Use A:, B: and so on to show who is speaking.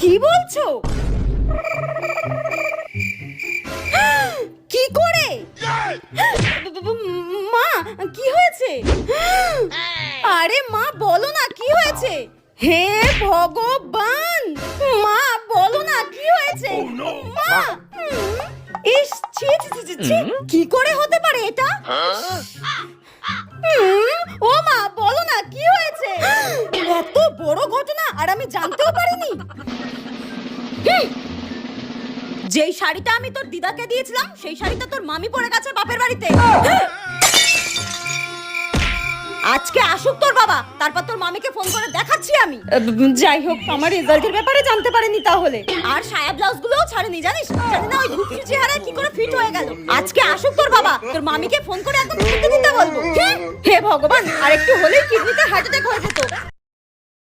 A: কি বলছো? কি করে? মা কি হয়েছে? আরে মা বলো না কি হয়েছে? হে ভগবান, মা বলো না কি হয়েছে? মা ইস, ছি ছি ছি ছি, কি করে হতে পারে এটা? ও মা বলো না কি হয়েছে? এত বড় ঘটনা আর আমি জানতেও পারিনি। যেই শাড়িটা আমি তোর দিদাকে দিয়েছিলাম সেই শাড়িটা তোর মামি পরে গেছে বাপের বাড়িতে। আজকে আসুক তোর বাবা, তারপর তোর মামিকে ফোন করে দেখাচ্ছি আমি। যাই হোক, আমার রেজাল্টের ব্যাপারে জানতে পারেনি তাহলে। আর সায়া ব্লাউজ গুলোও ছাড়েনি জানিস, জানি না ওই ঘুপসি চেহারায় কি করে ফিট হয়ে গেল। আজকে আসুক তোর বাবা, তোর মামিকে ফোন করে একদম ফিট দিতে বলবো। হে ভগবান, আর একটু হলেই কিডনিতে হার্ট অ্যাটাক হয়ে যেত।